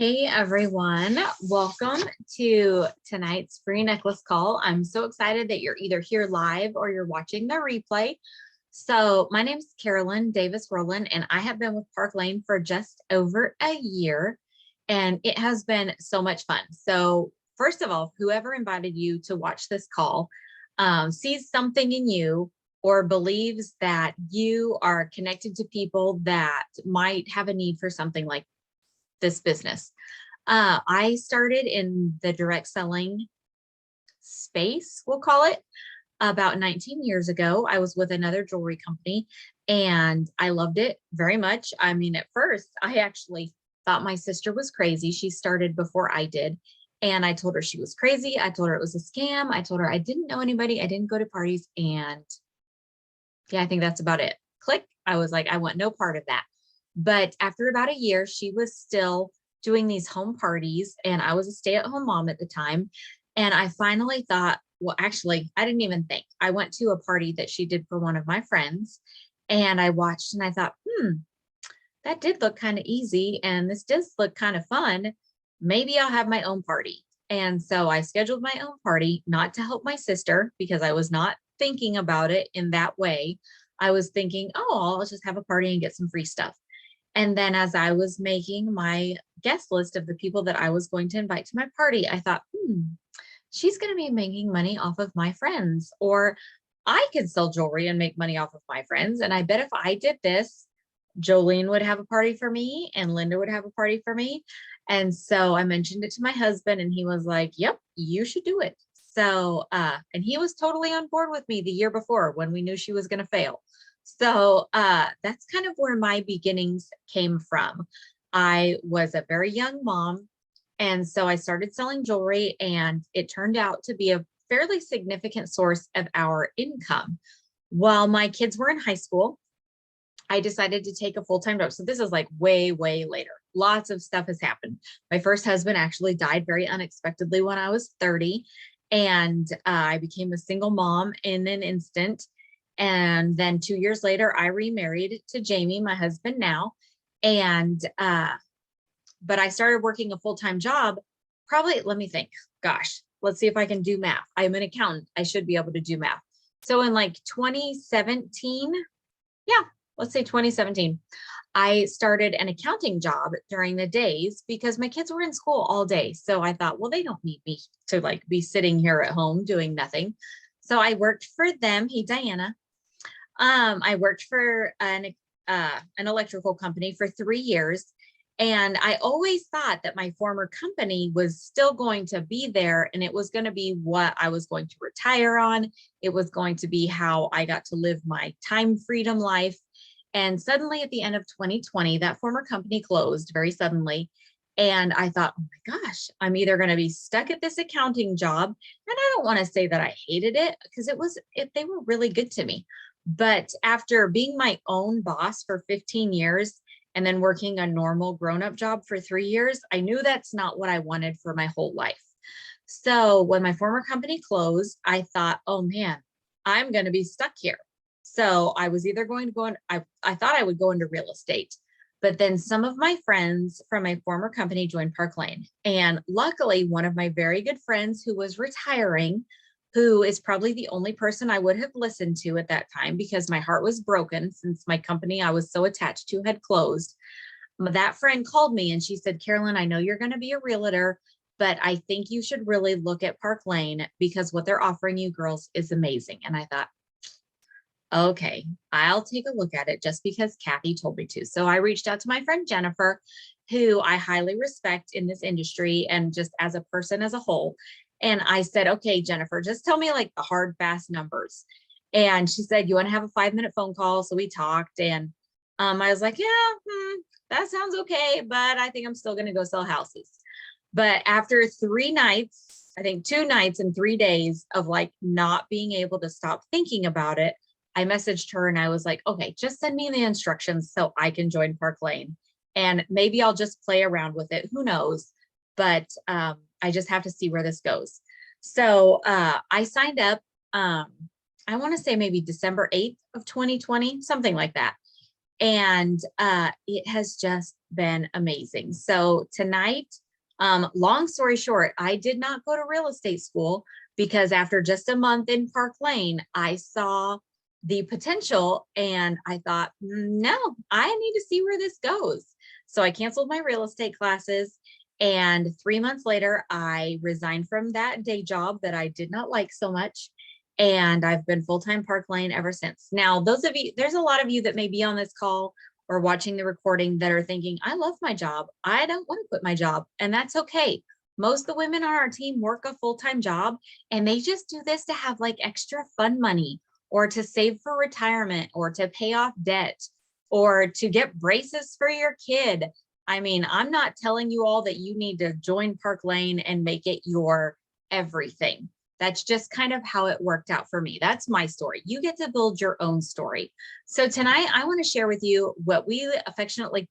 Hey everyone, welcome to tonight's free necklace call. I'm so excited that you're either here live or you're watching the replay. So my name is Carolyn Davis-Rohlin, and I have been with Park Lane for just over a year, and it has been so much fun. So first of all, whoever invited you to watch this call sees something in you or believes that you are connected to people that might have a need for something like this business. I started in the direct selling space, we'll call it, about 19 years ago. I was with another jewelry company and I loved it very much. I mean, at first, I actually thought my sister was crazy. She started before I did. And I told her she was crazy. I told her it was a scam. I told her I didn't know anybody. I didn't go to parties. And yeah, I think that's about it. Click. I was like, I want no part of that. But after about a year, she was still doing these home parties, and I was a stay-at-home mom at the time. And I finally thought, well, actually, I didn't even think. I went to a party that she did for one of my friends, and I watched and I thought, that did look kind of easy, and this does look kind of fun. Maybe I'll have my own party. And so I scheduled my own party, not to help my sister, because I was not thinking about it in that way. I was thinking, oh, I'll just have a party and get some free stuff. And then as I was making my guest list of the people that I was going to invite to my party, I thought, she's going to be making money off of my friends, or I could sell jewelry and make money off of my friends. And I bet if I did this, Jolene would have a party for me and Linda would have a party for me. And so I mentioned it to my husband and he was like, yep, you should do it. So, and he was totally on board with me the year before when we knew she was going to fail. So that's kind of where my beginnings came from. I was a very young mom, and so I started selling jewelry, and it turned out to be a fairly significant source of our income. While my kids were in high school, I decided to take a full-time job. So this is like way, way later. Lots of stuff has happened. My first husband actually died very unexpectedly when I was 30, and I became a single mom in an instant. And then 2 years later, I remarried to Jamie, my husband now. And, but I started working a full-time job, probably, let me think, gosh, let's see if I can do math. I'm an accountant. I should be able to do math. So in like 2017, yeah, let's say 2017, I started an accounting job during the days because my kids were in school all day. So I thought, well, they don't need me to like be sitting here at home doing nothing. So I worked for them. Hey, Diana. I worked for an electrical company for 3 years. And I always thought that my former company was still going to be there, and it was going to be what I was going to retire on. It was going to be how I got to live my time freedom life. And suddenly at the end of 2020, that former company closed very suddenly. And I thought, oh my gosh, I'm either going to be stuck at this accounting job. And I don't want to say that I hated it because they were really good to me. But after being my own boss for 15 years and then working a normal grown-up job for 3 years, I knew that's not what I wanted for my whole life. So when my former company closed, I thought, oh man, I'm going to be stuck here. So I was either going to go in, I thought I would go into real estate, but then some of my friends from my former company joined Park Lane. And luckily, one of my very good friends who was retiring, who is probably the only person I would have listened to at that time because my heart was broken since my company I was so attached to had closed. That friend called me and she said, Carolyn, I know you're going to be a realtor, but I think you should really look at Park Lane because what they're offering you girls is amazing. And I thought, okay, I'll take a look at it just because Kathy told me to. So I reached out to my friend Jennifer, who I highly respect in this industry and just as a person as a whole. And I said, okay, Jennifer, just tell me like the hard, fast numbers. And she said, you want to have a 5-minute phone call? So we talked and I was like, yeah, that sounds okay. But I think I'm still going to go sell houses. But after 3 nights, I think 2 nights and 3 days of like not being able to stop thinking about it, I messaged her and I was like, okay, just send me the instructions so I can join Park Lane. And maybe I'll just play around with it. Who knows? But I just have to see where this goes. So I signed up, I want to say maybe December 8th of 2020, something like that. And it has just been amazing. So tonight, long story short, I did not go to real estate school because after just a month in Park Lane, I saw the potential and I thought, no, I need to see where this goes. So I canceled my real estate classes. And 3 months later, I resigned from that day job that I did not like so much. And I've been full-time Park Lane ever since. Now, those of you, there's a lot of you that may be on this call or watching the recording that are thinking, I love my job. I don't want to quit my job. And that's okay. Most of the women on our team work a full-time job and they just do this to have like extra fun money or to save for retirement or to pay off debt or to get braces for your kid. I mean, I'm not telling you all that you need to join Park Lane and make it your everything. That's just kind of how it worked out for me. That's my story. You get to build your own story. So tonight I want to share with you what we affectionately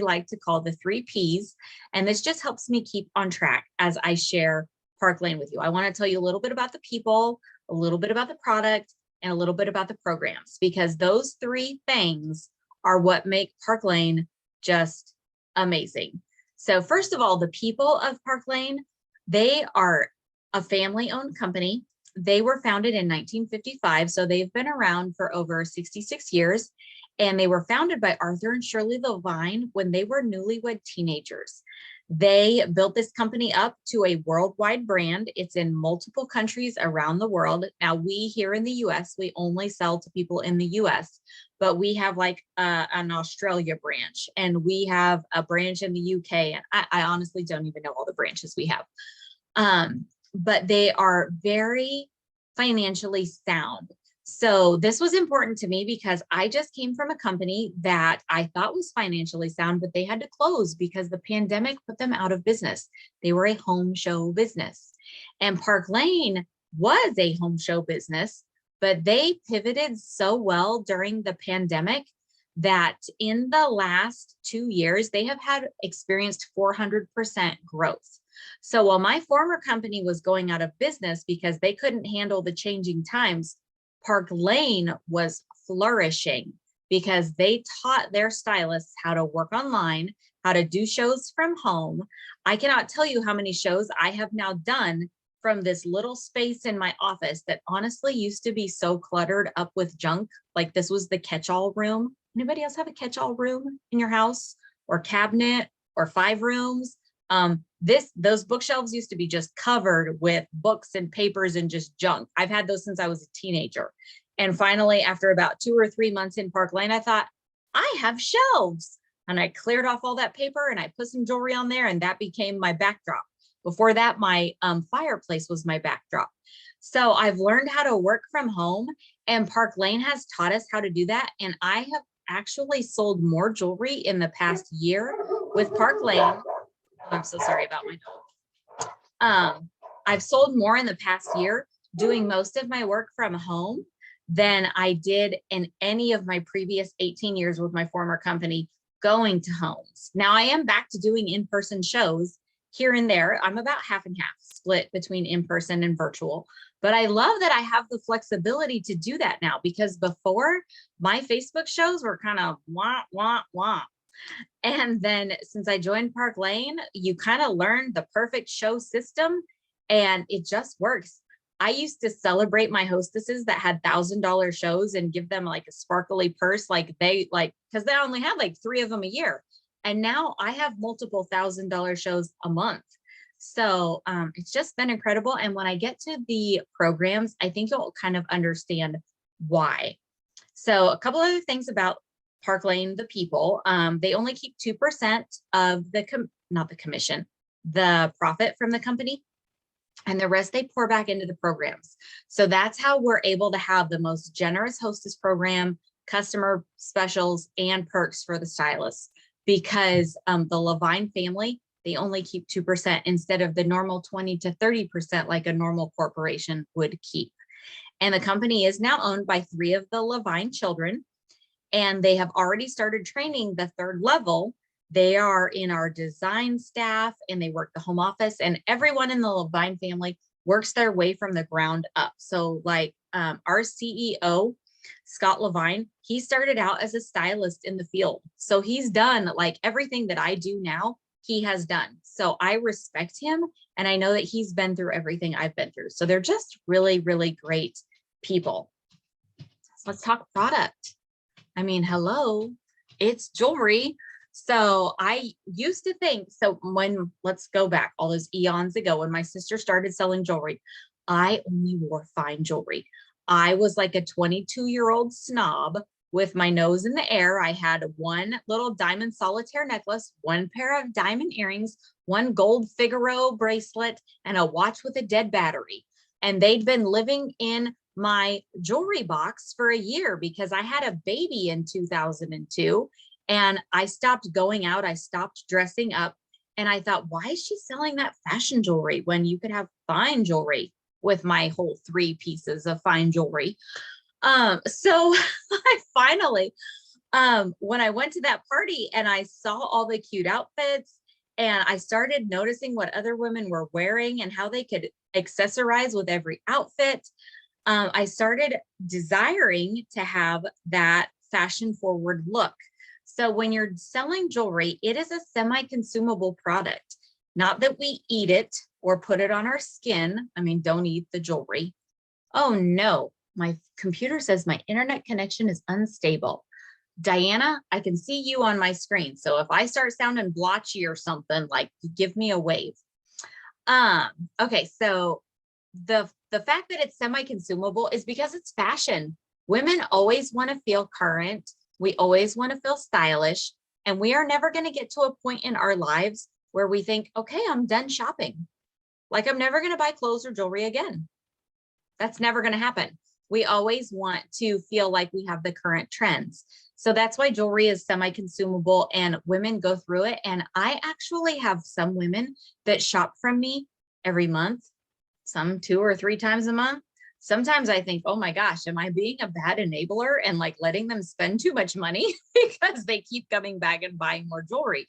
like to call the 3 Ps. And this just helps me keep on track as I share Park Lane with you. I want to tell you a little bit about the people, a little bit about the product, and a little bit about the programs, because those 3 things are what make Park Lane just amazing. So first of all, the people of Park Lane, they are a family-owned company. They were founded in 1955, so they've been around for over 66 years. And they were founded by Arthur and Shirley Levine when they were newlywed teenagers. They built this company up to a worldwide brand. It's in multiple countries around the world. Now, we here in the US, we only sell to people in the US, but we have like an Australia branch, and we have a branch in the UK. And I honestly don't even know all the branches we have. But they are very financially sound. So this was important to me because I just came from a company that I thought was financially sound, but they had to close because the pandemic put them out of business. They were a home show business, and Park Lane was a home show business, but they pivoted so well during the pandemic that in the last 2 years, they have had experienced 400% growth. So while my former company was going out of business because they couldn't handle the changing times, Park Lane was flourishing because they taught their stylists how to work online, how to do shows from home. I cannot tell you how many shows I have now done from this little space in my office that honestly used to be so cluttered up with junk. Like this was the catch-all room. Anybody else have a catch-all room in your house or cabinet or 5 rooms? Those bookshelves used to be just covered with books and papers and just junk. I've had those since I was a teenager. And finally, after about 2 or 3 months in Park Lane, I thought, I have shelves. And I cleared off all that paper and I put some jewelry on there, and that became my backdrop. Before that, my fireplace was my backdrop. So I've learned how to work from home, and Park Lane has taught us how to do that. And I have actually sold more jewelry in the past year with Park Lane. I'm so sorry about my dog. I've sold more in the past year doing most of my work from home than I did in any of my previous 18 years with my former company going to homes. Now I am back to doing in-person shows here and there. I'm about half and half split between in-person and virtual, but I love that I have the flexibility to do that now, because before my Facebook shows were kind of wah, wah, wah. And then since I joined Park Lane, you kind of learn the perfect show system, and it just works. I used to celebrate my hostesses that had $1,000 shows and give them like a sparkly purse, because they only had like 3 of them a year. And now I have multiple $1,000 shows a month. So it's just been incredible. And when I get to the programs, I think you'll kind of understand why. So a couple other things about Park Lane, the people, they only keep 2% of the profit from the company, and the rest they pour back into the programs. So that's how we're able to have the most generous hostess program, customer specials, and perks for the stylists, because the Levine family, they only keep 2% instead of the normal 20 to 30% like a normal corporation would keep. And the company is now owned by 3 of the Levine children, and they have already started training the 3rd level. They are in our design staff, and they work the home office, and everyone in the Levine family works their way from the ground up. So like our CEO, Scott Levine, he started out as a stylist in the field. So he's done like everything that I do now, he has done. So I respect him. And I know that he's been through everything I've been through. So they're just really, really great people. So let's talk product. I mean, hello, it's jewelry. So I used to think, so when, let's go back all those eons ago, when my sister started selling jewelry, I only wore fine jewelry. I was like a 22-year-old snob with my nose in the air. I had one little diamond solitaire necklace, one pair of diamond earrings, one gold Figaro bracelet, and a watch with a dead battery. And they'd been living in my jewelry box for a year because I had a baby in 2002 and I stopped going out. I stopped dressing up and I thought, why is she selling that fashion jewelry when you could have fine jewelry with my whole 3 pieces of fine jewelry? So I finally, when I went to that party and I saw all the cute outfits and I started noticing what other women were wearing and how they could accessorize with every outfit, I started desiring to have that fashion forward look. So when you're selling jewelry, it is a semi-consumable product. Not that we eat it or put it on our skin. I mean, don't eat the jewelry. Oh no, my computer says my internet connection is unstable. Diana, I can see you on my screen. So if I start sounding blotchy or something, like give me a wave. Okay, so the fact that it's semi-consumable is because it's fashion. Women always want to feel current. We always want to feel stylish. And we are never going to get to a point in our lives where we think, okay, I'm done shopping. Like I'm never going to buy clothes or jewelry again. That's never going to happen. We always want to feel like we have the current trends. So that's why jewelry is semi-consumable and women go through it. And I actually have some women that shop from me every month, some 2 or 3 times a month. Sometimes I think, oh my gosh, am I being a bad enabler and like letting them spend too much money because they keep coming back and buying more jewelry?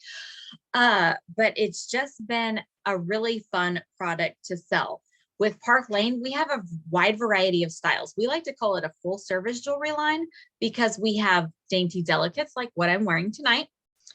But it's just been a really fun product to sell. With Park Lane, we have a wide variety of styles. We like to call it a full service jewelry line because we have dainty delicates like what I'm wearing tonight.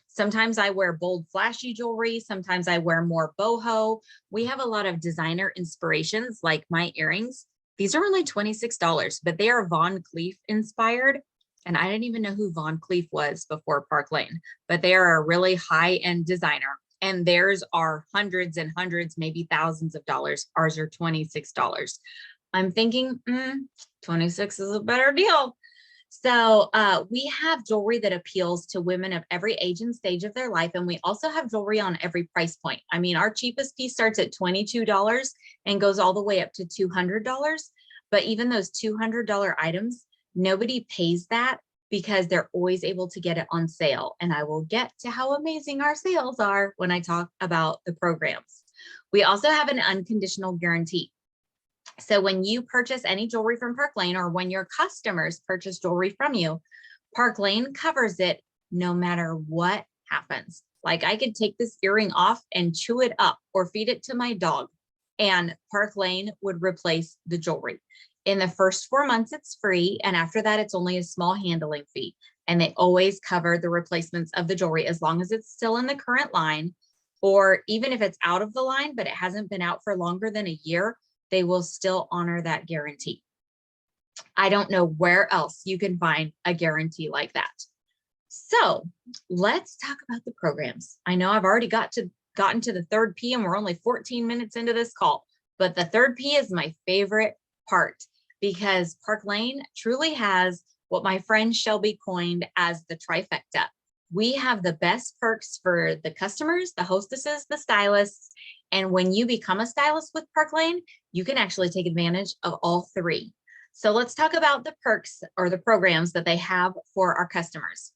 Sometimes I wear bold, flashy jewelry. Sometimes I wear more boho. We have a lot of designer inspirations like my earrings. These are only $26, but they are Von Cleef inspired. And I didn't even know who Von Cleef was before Park Lane, but they are a really high-end designer. And theirs are hundreds and hundreds, maybe thousands of dollars. Ours are $26. I'm thinking 26 is a better deal. So we have jewelry that appeals to women of every age and stage of their life. And we also have jewelry on every price point. I mean, our cheapest piece starts at $22 and goes all the way up to $200. But even those $200 items, nobody pays that because they're always able to get it on sale. And I will get to how amazing our sales are when I talk about the programs. We also have an unconditional guarantee. So when you purchase any jewelry from Park Lane or when your customers purchase jewelry from you, Park Lane covers it no matter what happens. Like I could take this earring off and chew it up or feed it to my dog and Park Lane would replace the jewelry. In the first 4 months, it's free. And after that, it's only a small handling fee. And they always cover the replacements of the jewelry as long as it's still in the current line, or even if it's out of the line, but it hasn't been out for longer than a year, they will still honor that guarantee. I don't know where else you can find a guarantee like that. So let's talk about the programs. I know I've already gotten to the third P and we're only 14 minutes into this call, but the third P is my favorite part because Park Lane truly has what my friend Shelby coined as the trifecta. We have the best perks for the customers, the hostesses, the stylists. And when you become a stylist with Park Lane, you can actually take advantage of all 3. So let's talk about the perks or the programs that they have for our customers.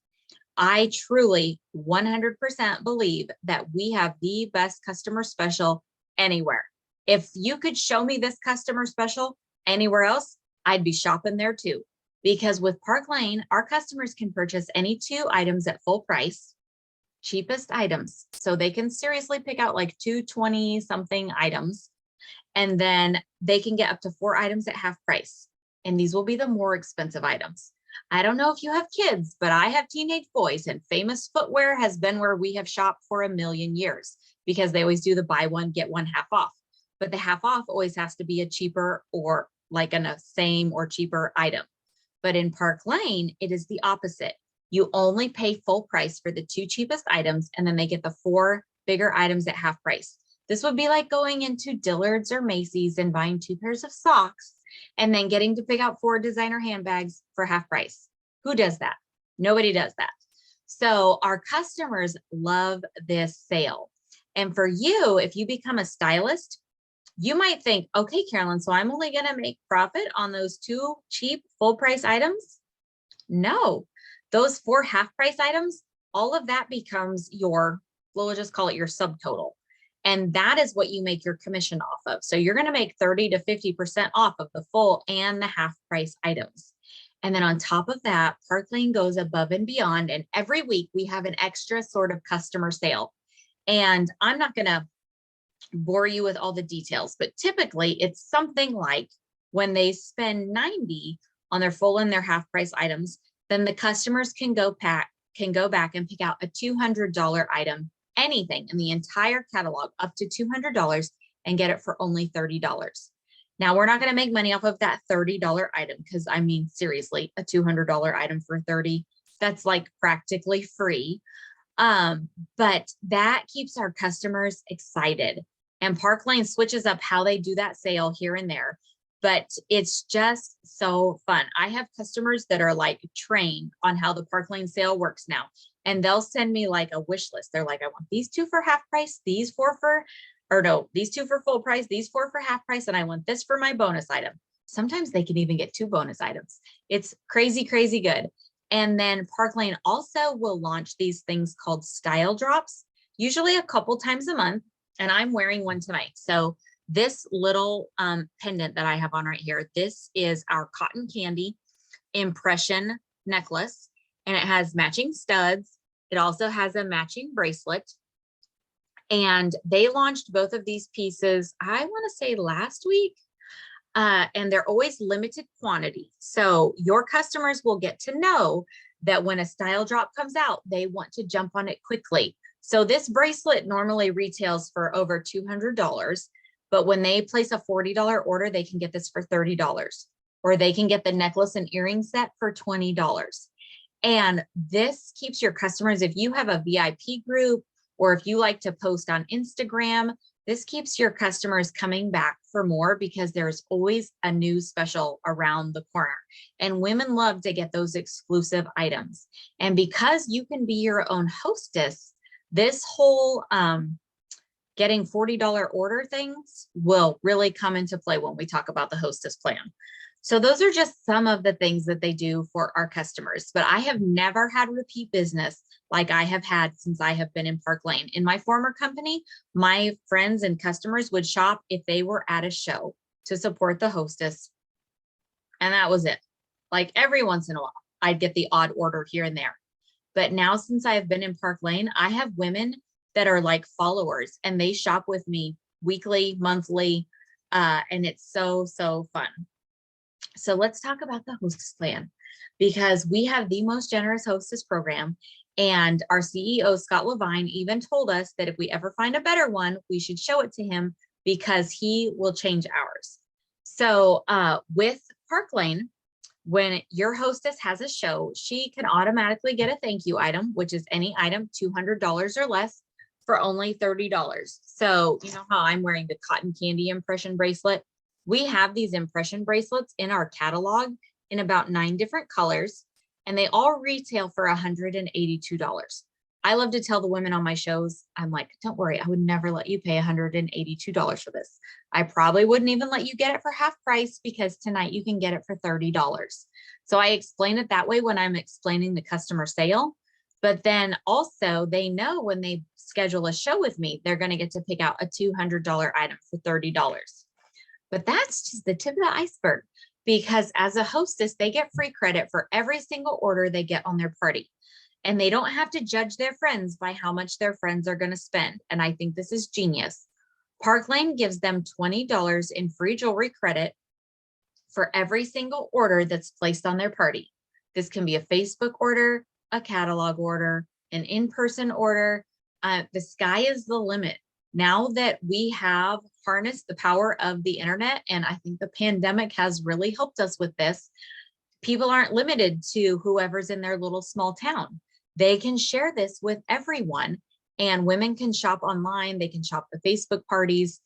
I truly 100% believe that we have the best customer special anywhere. If you could show me this customer special anywhere else, I'd be shopping there too. Because with Park Lane, our customers can purchase any 2 items at full price, cheapest items. So they can seriously pick out like 220 something items. And then they can get up to 4 items at half price. And these will be the more expensive items. I don't know if you have kids, but I have teenage boys, and Famous Footwear has been where we have shopped for a million years because they always do the buy one, get one half off. But the half off always has to be a cheaper or like a same or cheaper item. But in Park Lane, it is the opposite. You only pay full price for the 2 cheapest items, and then they get the 4 bigger items at half price. This would be like going into Dillard's or Macy's and buying 2 pairs of socks and then getting to pick out 4 designer handbags for half price. Who does that? Nobody does that. So our customers love this sale. And for you, if you become a stylist, you might think, okay, Carolyn, so I'm only going to make profit on those 2 cheap full price items? No, those 4 half price items, all of that becomes your, we'll just call it your subtotal. And that is what you make your commission off of. So you're going to make 30 to 50% off of the full and the half price items. And then on top of that, Park Lane goes above and beyond. And every week we have an extra sort of customer sale. And I'm not going to bore you with all the details, but typically it's something like when they spend 90 on their full and their half price items, then the customers can go back and pick out a $200 item, anything in the entire catalog up to $200, and get it for only $30. Now we're not going to make money off of that $30 item because I mean, seriously, a $200 item for 30, that's like practically free. But that keeps our customers excited. And Park Lane switches up how they do that sale here and there, but it's just so fun. I have customers that are like trained on how the Park Lane sale works now, and they'll send me like a wish list. They're like, I want these 2 for half price, these 4 for, or no, these 2 for full price, these 4 for half price, and I want this for my bonus item. Sometimes they can even get 2 bonus items. It's crazy, crazy good. And then Park Lane also will launch these things called style drops, usually a couple times a month. And I'm wearing one tonight. So this little pendant that I have on right here, this is our cotton candy impression necklace, and it has matching studs. It also has a matching bracelet. And they launched both of these pieces, I want to say last week, and they're always limited quantity. So your customers will get to know that when a style drop comes out, they want to jump on it quickly. So this bracelet normally retails for over $200, but when they place a $40 order, they can get this for $30, or they can get the necklace and earring set for $20. And this keeps your customers, if you have a VIP group, or if you like to post on Instagram, this keeps your customers coming back for more because there's always a new special around the corner. And women love to get those exclusive items. And because you can be your own hostess, this whole getting $40 order things will really come into play when we talk about the hostess plan. So those are just some of the things that they do for our customers, but I have never had repeat business like I have had since I have been in Park Lane. In my former company, my friends and customers would shop if they were at a show to support the hostess. And that was it. Like every once in a while, I'd get the odd order here and there. But now since I have been in Park Lane, I have women that are like followers, and they shop with me weekly, monthly, and it's so, so fun. So let's talk about the hostess plan, because we have the most generous hostess program. And our CEO, Scott Levine, even told us that if we ever find a better one, we should show it to him because he will change ours. So with Park Lane, when your hostess has a show, she can automatically get a thank you item, which is any item $200 or less, for only $30. So you know how I'm wearing the cotton candy impression bracelet? We have these impression bracelets in our catalog in about 9 different colors, and they all retail for $182. I love to tell the women on my shows, I'm like, don't worry, I would never let you pay $182 for this. I probably wouldn't even let you get it for half price because tonight you can get it for $30. So I explain it that way when I'm explaining the customer sale. But then also they know when they schedule a show with me, they're going to get to pick out a $200 item for $30. But that's just the tip of the iceberg, because as a hostess, they get free credit for every single order they get on their party. And they don't have to judge their friends by how much their friends are going to spend. And I think this is genius. Park Lane gives them $20 in free jewelry credit for every single order that's placed on their party. This can be a Facebook order, a catalog order, an in-person order. The sky is the limit. Now that we have harnessed the power of the internet, and I think the pandemic has really helped us with this, people aren't limited to whoever's in their little small town. They can share this with everyone, and women can shop online. They can shop the Facebook parties,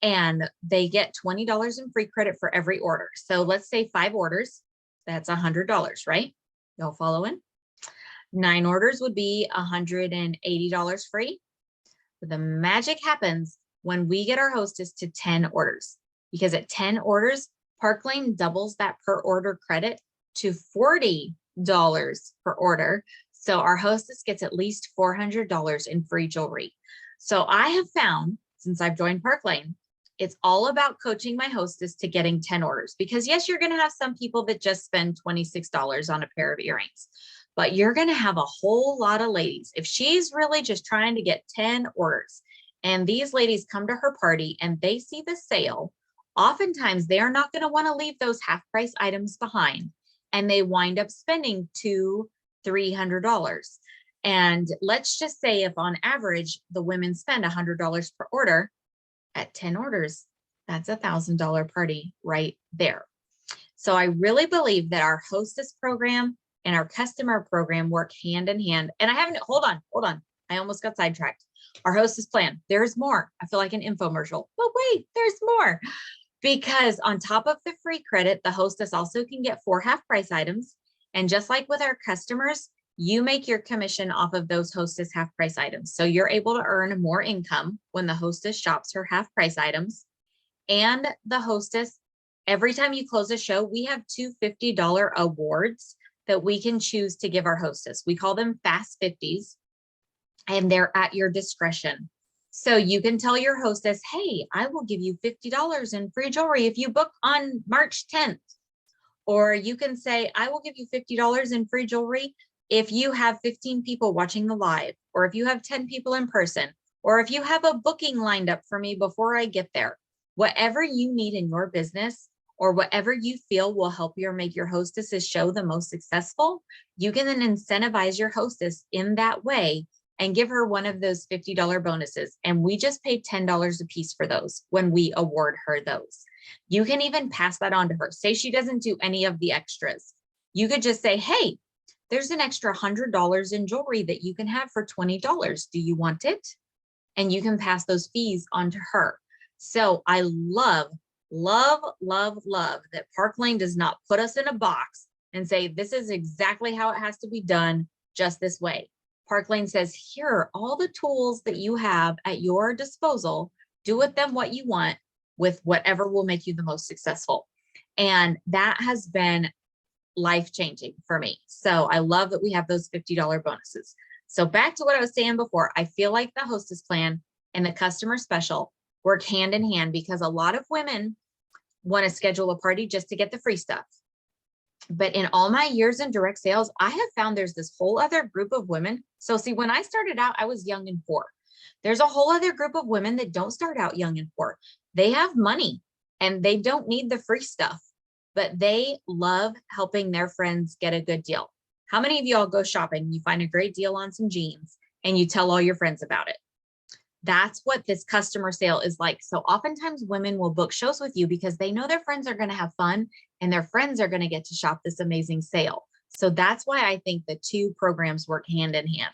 and they get $20 in free credit for every order. So let's say 5 orders, that's $100, right? Y'all following? 9 orders would be $180 free. The magic happens when we get our hostess to 10 orders, because at 10 orders, Park Lane doubles that per order credit to $40 per order. So our hostess gets at least $400 in free jewelry. So I have found, since I've joined Park Lane, it's all about coaching my hostess to getting 10 orders, because yes, you're going to have some people that just spend $26 on a pair of earrings, but you're going to have a whole lot of ladies. If she's really just trying to get 10 orders and these ladies come to her party and they see the sale, oftentimes they are not going to want to leave those half price items behind, and they wind up spending $200-300. And let's just say if on average the women spend $100 per order, at 10 orders, that's $1,000 party right there. So I really believe that our hostess program and our customer program work hand in hand. And I haven't, hold on. I almost got sidetracked. Our hostess plan, there's more. I feel like an infomercial, but wait, there's more. Because on top of the free credit, the hostess also can get 4 half price items. And just like with our customers, you make your commission off of those hostess half price items. So you're able to earn more income when the hostess shops her half price items. And the hostess, every time you close a show, we have 2 $50 awards that we can choose to give our hostess. We call them Fast 50s, and they're at your discretion. So you can tell your hostess, hey, I will give you $50 in free jewelry if you book on March 10th. Or you can say, I will give you $50 in free jewelry if you have 15 people watching the live, or if you have 10 people in person, or if you have a booking lined up for me before I get there. Whatever you need in your business, or whatever you feel will help you or make your hostess's show the most successful, you can then incentivize your hostess in that way and give her one of those $50 bonuses. And we just pay $10 a piece for those when we award her those. You can even pass that on to her. Say she doesn't do any of the extras. You could just say, hey, there's an extra $100 in jewelry that you can have for $20. Do you want it? And you can pass those fees on to her. So I love that Park Lane does not put us in a box and say, this is exactly how it has to be done, just this way. Park Lane says, here are all the tools that you have at your disposal. Do with them what you want, with whatever will make you the most successful. And that has been life-changing for me. So I love that we have those $50 bonuses. So back to what I was saying before, I feel like the hostess plan and the customer special work hand in hand, because a lot of women want to schedule a party just to get the free stuff. But in all my years in direct sales, I have found there's this whole other group of women. So see, when I started out, I was young and poor. There's a whole other group of women that don't start out young and poor. They have money and they don't need the free stuff, but they love helping their friends get a good deal. How many of y'all go shopping, you find a great deal on some jeans and you tell all your friends about it? That's what this customer sale is like. So oftentimes women will book shows with you because they know their friends are going to have fun and their friends are going to get to shop this amazing sale. So that's why I think the two programs work hand in hand.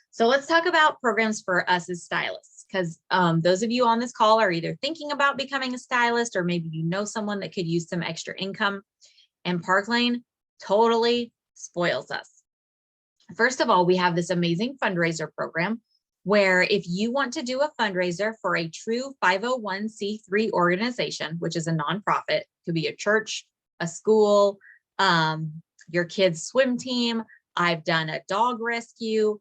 So let's talk about programs for us as stylists, because those of you on this call are either thinking about becoming a stylist, or maybe you know someone that could use some extra income, and Park Lane totally spoils us. First of all, we have this amazing fundraiser program where if you want to do a fundraiser for a true 501c3 organization, which is a nonprofit, could be a church, a school, your kid's swim team. I've done a dog rescue.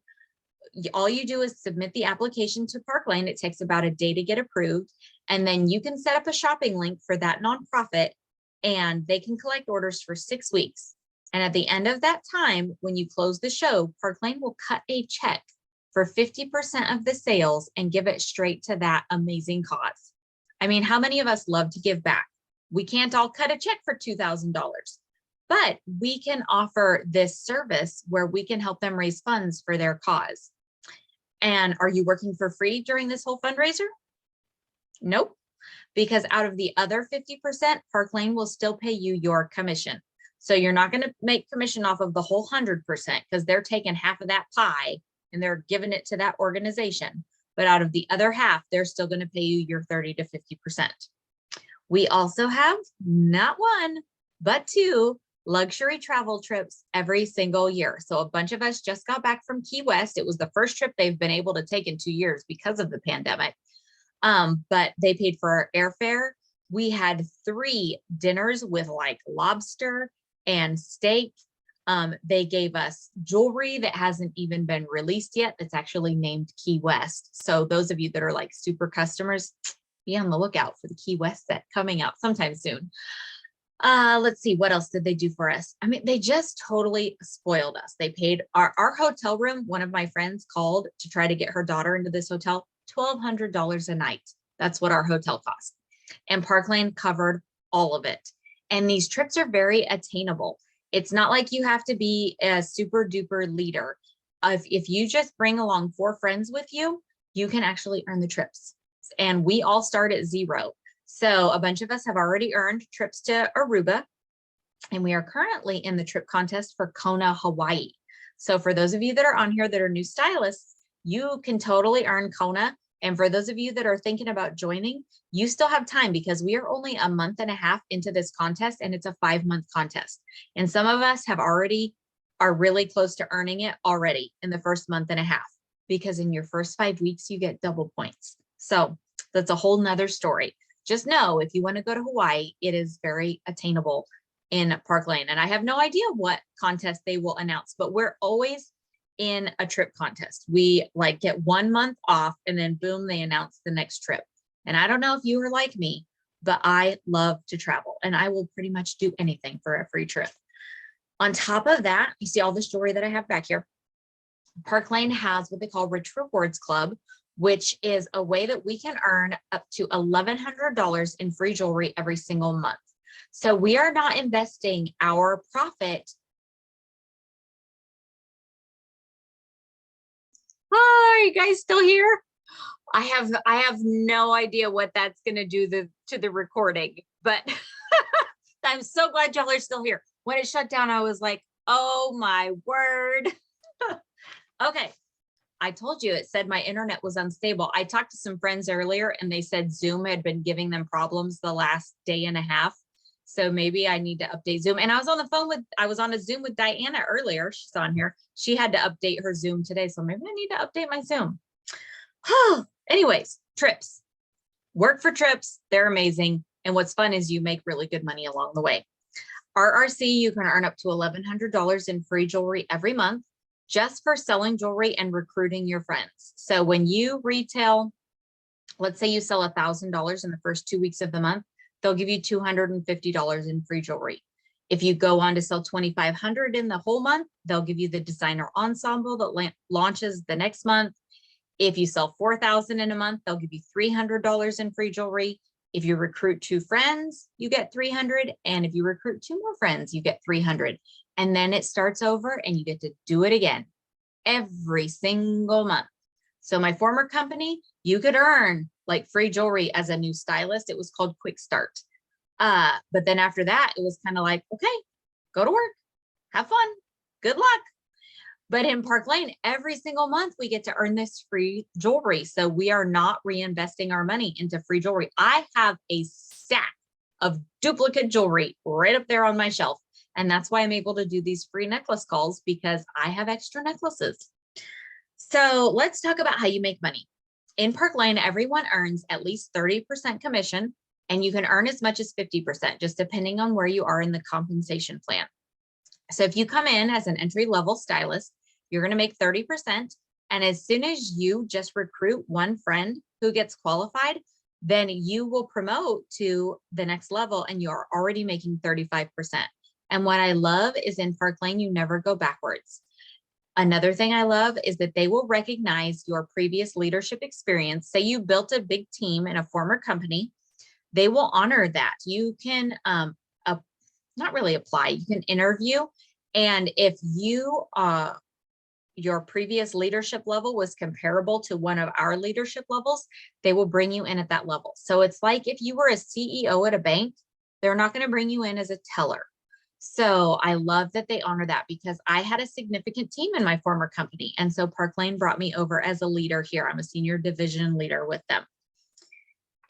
All you do is submit the application to Park Lane. It takes about a day to get approved. And then you can set up a shopping link for that nonprofit and they can collect orders for 6 weeks. And at the end of that time, when you close the show, Park Lane will cut a check for 50% of the sales and give it straight to that amazing cause. I mean, how many of us love to give back? We can't all cut a check for $2,000, but we can offer this service where we can help them raise funds for their cause. And are you working for free during this whole fundraiser? Nope. Because out of the other 50%, Park Lane will still pay you your commission. So you're not going to make commission off of the whole 100% because they're taking half of that pie and they're giving it to that organization. But out of the other half, they're still going to pay you your 30 to 50%. We also have not one, but 2 luxury travel trips every single year. So a bunch of us just got back from Key West. It was the first trip they've been able to take in 2 years because of the pandemic. But they paid for our airfare. We had 3 dinners with like lobster and steak. They gave us jewelry that hasn't even been released yet. That's actually named Key West. So those of you that are like super customers, be on the lookout for the Key West set coming out sometime soon. Let's see, what else did they do for us? I mean, they just totally spoiled us. They paid our hotel room. One of my friends called to try to get her daughter into this hotel, $1,200 a night. That's what our hotel cost. And Park Lane covered all of it. And these trips are very attainable. It's not like you have to be a super duper leader. If you just bring along 4 friends with you, you can actually earn the trips. And we all start at 0. So a bunch of us have already earned trips to Aruba, and we are currently in the trip contest for Kona, Hawaii. So for those of you that are on here that are new stylists, you can totally earn Kona. And for those of you that are thinking about joining, you still have time because we are only a month and a half into this contest, and it's a 5-month contest. And some of us are really close to earning it already in the first month and a half, because in your first 5 weeks, you get double points. So that's a whole nother story. Just know if you want to go to Hawaii, it is very attainable in Park Lane. And I have no idea what contest they will announce, but we're always in a trip contest. We like get 1 month off and then boom, they announce the next trip. And I don't know if you are like me, but I love to travel and I will pretty much do anything for a free trip. On top of that, you see all this jewelry that I have back here. Park Lane has what they call Rich Rewards Club, which is a way that we can earn up to $1,100 in free jewelry every single month. So we are not investing our profit. Hi, you guys still here? I have no idea what that's going to do to the recording, but I'm so glad y'all are still here. When it shut down, I was like, oh my word. Okay. I told you, it said my internet was unstable. I talked to some friends earlier and they said Zoom had been giving them problems the last day and a half. So maybe I need to update Zoom. And I was on a Zoom with Diana earlier. She's on here. She had to update her Zoom today. So maybe I need to update my Zoom. Anyways, trips. Work for trips. They're amazing. And what's fun is you make really good money along the way. RRC, you can earn up to $1,100 in free jewelry every month, just for selling jewelry and recruiting your friends. So when you retail, let's say you sell $1,000 in the first 2 weeks of the month, they'll give you $250 in free jewelry. If you go on to sell $2,500 in the whole month, they'll give you the designer ensemble that launches the next month. If you sell $4,000 in a month, they'll give you $300 in free jewelry. If you recruit 2 friends, you get $300. And if you recruit 2 more friends, you get $300. And then it starts over and you get to do it again every single month. So my former company, you could earn like free jewelry as a new stylist. It was called Quick Start. But then after that, it was kind of like, okay, go to work, have fun, good luck. But in Park Lane, every single month we get to earn this free jewelry. So we are not reinvesting our money into free jewelry. I have a stack of duplicate jewelry right up there on my shelf. And that's why I'm able to do these free necklace calls, because I have extra necklaces. So let's talk about how you make money. In Park Lane, everyone earns at least 30% commission, and you can earn as much as 50%, just depending on where you are in the compensation plan. So if you come in as an entry-level stylist, you're going to make 30%. And as soon as you just recruit 1 friend who gets qualified, then you will promote to the next level and you're already making 35%. And what I love is in Park Lane, you never go backwards. Another thing I love is that they will recognize your previous leadership experience. Say you built a big team in a former company, they will honor that. You can not really apply, you can interview. And if your previous leadership level was comparable to one of our leadership levels, they will bring you in at that level. So it's like if you were a CEO at a bank, they're not going to bring you in as a teller. So I love that they honor that, because I had a significant team in my former company. And so Park Lane brought me over as a leader here. I'm a senior division leader with them.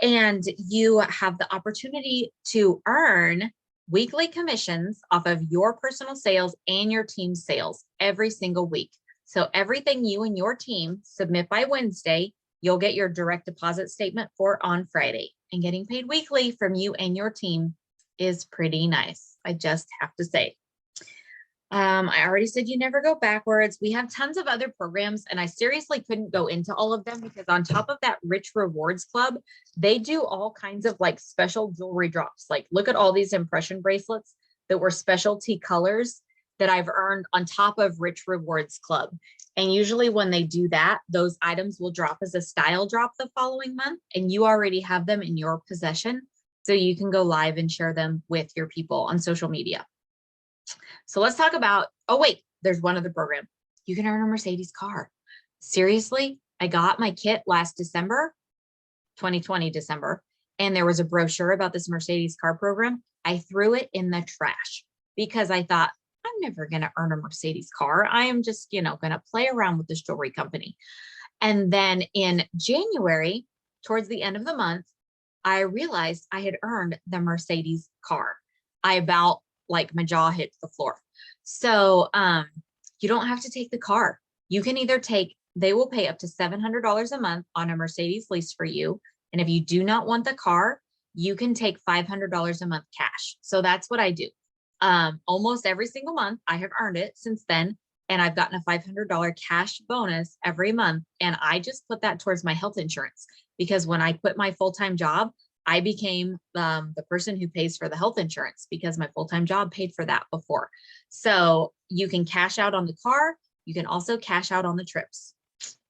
And you have the opportunity to earn weekly commissions off of your personal sales and your team's sales every single week. So everything you and your team submit by Wednesday, you'll get your direct deposit statement for on Friday. And getting paid weekly from you and your team is pretty nice, I just have to say. I already said you never go backwards. We have tons of other programs, and I seriously couldn't go into all of them, because on top of that Rich Rewards Club, they do all kinds of like special jewelry drops. Like, look at all these impression bracelets that were specialty colors that I've earned on top of Rich Rewards Club. And usually when they do that, those items will drop as a style drop the following month, and you already have them in your possession. So you can go live and share them with your people on social media. So let's talk about, oh wait, there's one other program. You can earn a Mercedes car. Seriously, I got my kit last December, 2020 December, and there was a brochure about this Mercedes car program. I threw it in the trash because I thought, I'm never going to earn a Mercedes car. I am just, going to play around with this jewelry company. And then in January, towards the end of the month, I realized I had earned the Mercedes car. I about like my jaw hit the floor. So you don't have to take the car. You can either they will pay up to $700 a month on a Mercedes lease for you. And if you do not want the car, you can take $500 a month cash. So that's what I do. Almost every single month I have earned it since then. And I've gotten a $500 cash bonus every month. And I just put that towards my health insurance, because when I quit my full-time job, I became the person who pays for the health insurance, because my full-time job paid for that before. So you can cash out on the car. You can also cash out on the trips.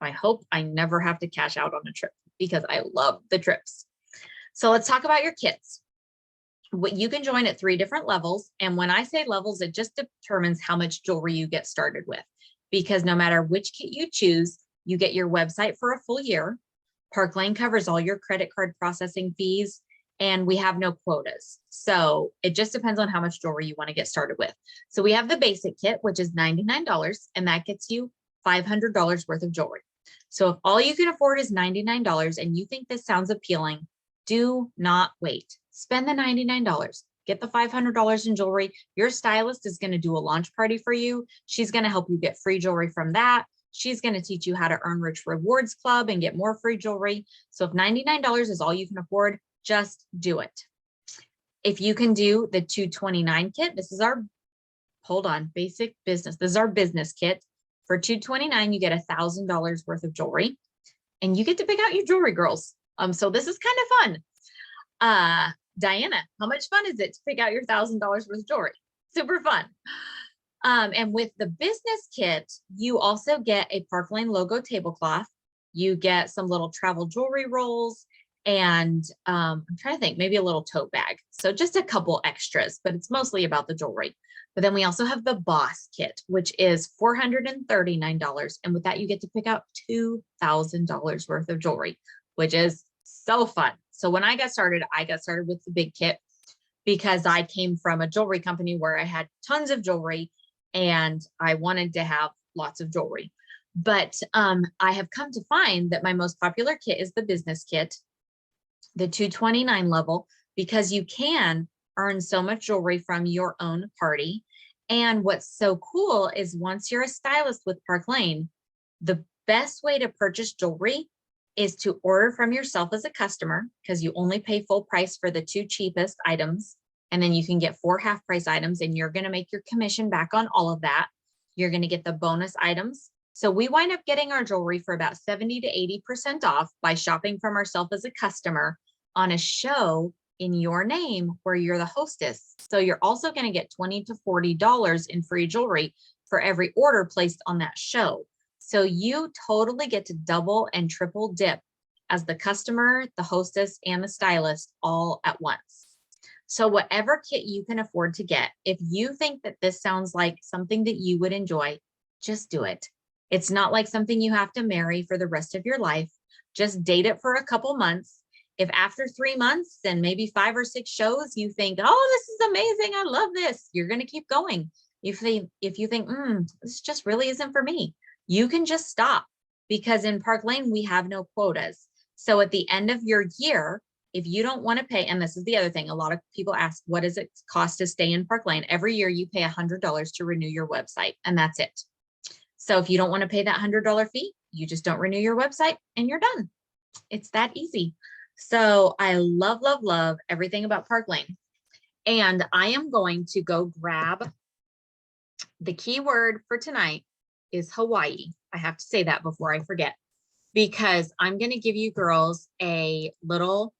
I hope I never have to cash out on a trip, because I love the trips. So let's talk about your kits. You can join at 3 different levels. And when I say levels, it just determines how much jewelry you get started with, because no matter which kit you choose, you get your website for a full year. Park Lane covers all your credit card processing fees, and we have no quotas. So it just depends on how much jewelry you want to get started with. So we have the basic kit, which is $99, and that gets you $500 worth of jewelry. So if all you can afford is $99 and you think this sounds appealing, do not wait. Spend the $99. Get the $500 in jewelry. Your stylist is going to do a launch party for you. She's going to help you get free jewelry from that. She's going to teach you how to earn Rich Rewards Club and get more free jewelry. So if $99 is all you can afford, just do it. If you can do the $229 kit, this is our, basic business. This is our business kit. For $229, you get $1,000 worth of jewelry, and you get to pick out your jewelry, girls. So this is kind of fun. Diana, how much fun is it to pick out your $1,000 worth of jewelry? Super fun. And with the business kit, you also get a Park Lane logo tablecloth. You get some little travel jewelry rolls, and I'm trying to think, maybe a little tote bag. So just a couple extras, but it's mostly about the jewelry. But then we also have the Boss kit, which is $439. And with that, you get to pick out $2,000 worth of jewelry, which is so fun. So when I got started with the big kit, because I came from a jewelry company where I had tons of jewelry and I wanted to have lots of jewelry. But I have come to find that my most popular kit is the business kit, the $229 level, because you can earn so much jewelry from your own party. And what's so cool is once you're a stylist with Park Lane, the best way to purchase jewelry is to order from yourself as a customer, because you only pay full price for the 2 cheapest items. And then you can get 4 half price items, and you're going to make your commission back on all of that. You're going to get the bonus items. So we wind up getting our jewelry for about 70 to 80% off by shopping from ourselves as a customer on a show in your name where you're the hostess. So you're also going to get $20 to $40 in free jewelry for every order placed on that show. So you totally get to double and triple dip as the customer, the hostess, and the stylist all at once. So whatever kit you can afford to get, if you think that this sounds like something that you would enjoy, just do it. It's not like something you have to marry for the rest of your life. Just date it for a couple months. If after 3 months and maybe 5 or 6 shows, you think, oh, this is amazing, I love this, you're going to keep going. If you think, this just really isn't for me, you can just stop, because in Park Lane, we have no quotas. So at the end of your year, if you don't want to pay, and this is the other thing, a lot of people ask, what does it cost to stay in Park Lane? Every year you pay $100 to renew your website, and that's it. So if you don't want to pay that $100 fee, you just don't renew your website and you're done. It's that easy. So I love, love, love everything about Park Lane. And I am going to go grab the keyword for tonight is Hawaii. I have to say that before I forget, because I'm going to give you girls a little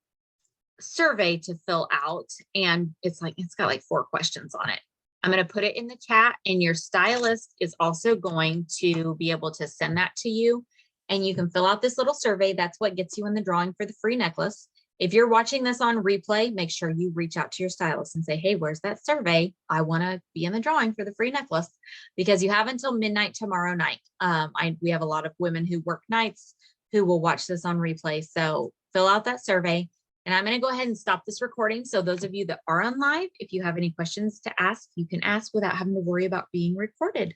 survey to fill out, and it's got like 4 questions on it. I'm going to put it in the chat, and your stylist is also going to be able to send that to you, and you can fill out this little survey. That's what gets you in the drawing for the free necklace. If you're watching this on replay, make sure you reach out to your stylist and say, hey, where's that survey? I want to be in the drawing for the free necklace, because you have until midnight tomorrow night. We have a lot of women who work nights who will watch this on replay. So fill out that survey. And I'm going to go ahead and stop this recording. So those of you that are on live, if you have any questions to ask, you can ask without having to worry about being recorded.